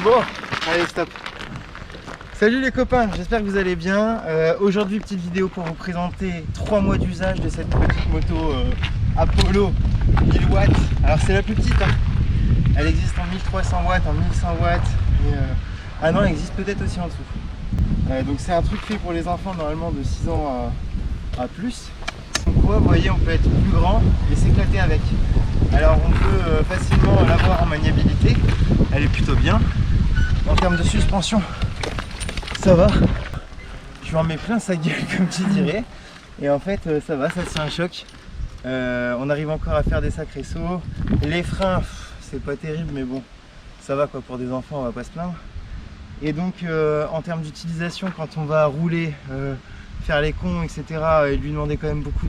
Bon, allez stop. Salut les copains, j'espère que vous allez bien. Aujourd'hui petite vidéo pour vous présenter 3 mois d'usage de cette petite moto Apollo 1000 watts. Alors c'est la plus petite, hein. Elle existe en 1300 watts, en 1100 watts. Et, ah non, elle existe peut-être aussi en dessous. Donc c'est un truc fait pour les enfants normalement de 6 ans à plus. Donc vous voyez, on peut être plus grand et s'éclater avec. Alors on peut facilement l'avoir en maniabilité, elle est plutôt bien. En termes de suspension, ça va. Je lui en mets plein sa gueule comme tu dirais. Et en fait ça va, ça tient un choc. On arrive encore à faire des sacrés sauts. Les freins, c'est pas terrible mais bon, ça va quoi, pour des enfants on va pas se plaindre. Et donc en termes d'utilisation, quand on va rouler, faire les cons, etc. et lui demander quand même beaucoup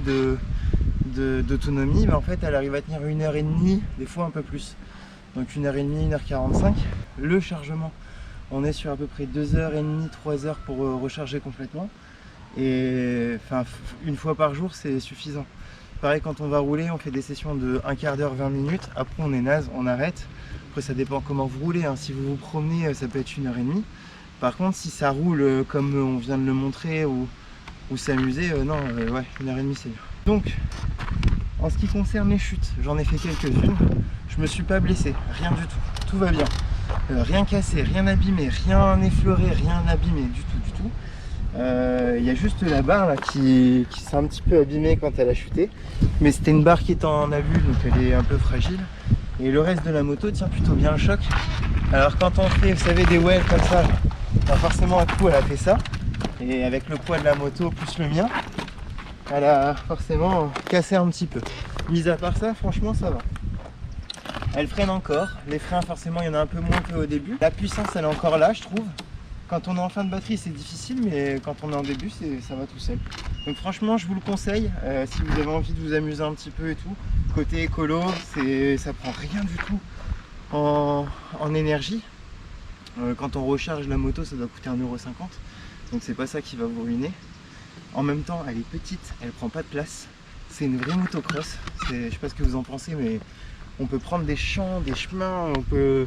d'autonomie, mais en fait elle arrive à tenir 1h30, des fois un peu plus. Donc 1h30, 1h45. Le chargement, on est sur à peu près 2h30, 3h pour recharger complètement. Et enfin, une fois par jour, c'est suffisant. Pareil, quand on va rouler, on fait des sessions de 1/4 d'heure, 20 minutes. Après, on est naze, on arrête. Après, ça dépend comment vous roulez, hein. Si vous vous promenez, ça peut être 1h30. Par contre, si ça roule comme on vient de le montrer ou s'amuser, non, ouais, 1h30 c'est dur. Donc, en ce qui concerne les chutes, j'en ai fait quelques-unes. Je me suis pas blessé, rien du tout, tout va bien. Rien cassé, rien abîmé, rien effleuré, rien abîmé du tout. Il y a juste la barre là, qui s'est un petit peu abîmée quand elle a chuté. Mais c'était une barre qui est en alu, donc elle est un peu fragile. Et le reste de la moto tient plutôt bien le choc. Alors quand on fait, vous savez, des wheels comme ça, bah forcément un coup elle a fait ça. Et avec le poids de la moto plus le mien, elle a forcément cassé un petit peu. Mis à part ça, franchement ça va. Elle freine encore, les freins forcément il y en a un peu moins qu'au début. La puissance elle est encore là je trouve. Quand on est en fin de batterie c'est difficile, mais quand on est en début ça va tout seul. Donc franchement je vous le conseille, si vous avez envie de vous amuser un petit peu et tout. Côté écolo, ça prend rien du tout en énergie. Quand on recharge la moto ça doit coûter 1,50 €. Donc c'est pas ça qui va vous ruiner. En même temps elle est petite, elle prend pas de place. C'est une vraie motocross. Je sais pas ce que vous en pensez, mais on peut prendre des champs, des chemins, on peut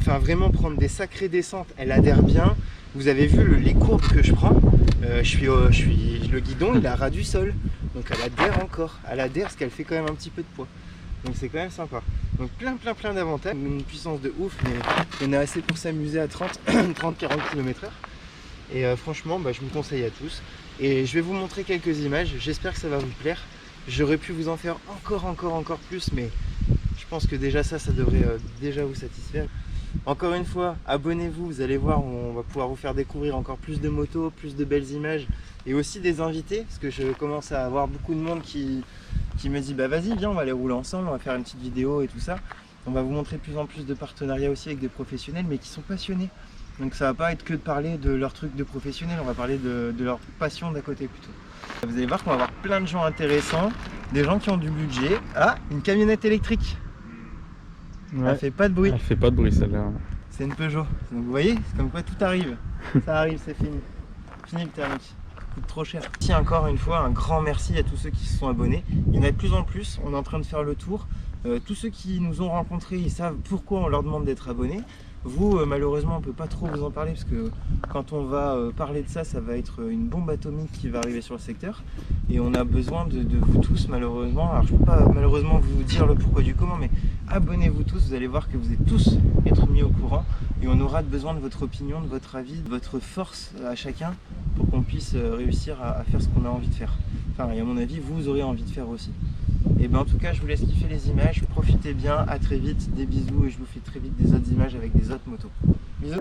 vraiment prendre des sacrées descentes. Elle adhère bien. Vous avez vu les courbes que je prends. Le guidon il a ras du sol. Donc elle adhère encore. Elle adhère parce qu'elle fait quand même un petit peu de poids. Donc c'est quand même sympa. Donc plein d'avantages. Une puissance de ouf, mais il y en a assez pour s'amuser à 30-40 km/h. Et franchement je vous conseille à tous. Et je vais vous montrer quelques images. J'espère que ça va vous plaire. J'aurais pu vous en faire encore plus, mais je pense que déjà ça devrait déjà vous satisfaire. Encore une fois, abonnez-vous, vous allez voir, on va pouvoir vous faire découvrir encore plus de motos, plus de belles images et aussi des invités, parce que je commence à avoir beaucoup de monde qui me dit bah vas-y viens on va aller rouler ensemble, on va faire une petite vidéo et tout ça. On va vous montrer de plus en plus de partenariats aussi avec des professionnels mais qui sont passionnés. Donc ça va pas être que de parler de leur truc de professionnel, on va parler de leur passion d'à côté plutôt. Vous allez voir qu'on va avoir plein de gens intéressants, des gens qui ont du budget. Ah, une camionnette électrique. Ouais, elle fait pas de bruit. Elle fait pas de bruit celle-là. C'est une Peugeot. Donc vous voyez, c'est comme quoi tout arrive. Ça arrive, c'est fini. Fini le thermique. Ça coûte trop cher. Ici encore une fois, un grand merci à tous ceux qui se sont abonnés. Il y en a de plus en plus, on est en train de faire le tour. Tous ceux qui nous ont rencontrés, ils savent pourquoi on leur demande d'être abonnés. Vous, malheureusement, on ne peut pas trop vous en parler parce que quand on va parler de ça, ça va être une bombe atomique qui va arriver sur le secteur. Et on a besoin de vous tous, malheureusement. Alors, je ne peux pas malheureusement vous dire le pourquoi du comment, mais abonnez-vous tous, vous allez voir que vous êtes tous être mis au courant. Et on aura besoin de votre opinion, de votre avis, de votre force à chacun pour qu'on puisse réussir à faire ce qu'on a envie de faire. Enfin, et à mon avis, vous aurez envie de faire aussi. Et ben en tout cas, je vous laisse kiffer les images, profitez bien, à très vite, des bisous et je vous fais très vite des autres images avec des autres motos. Bisous.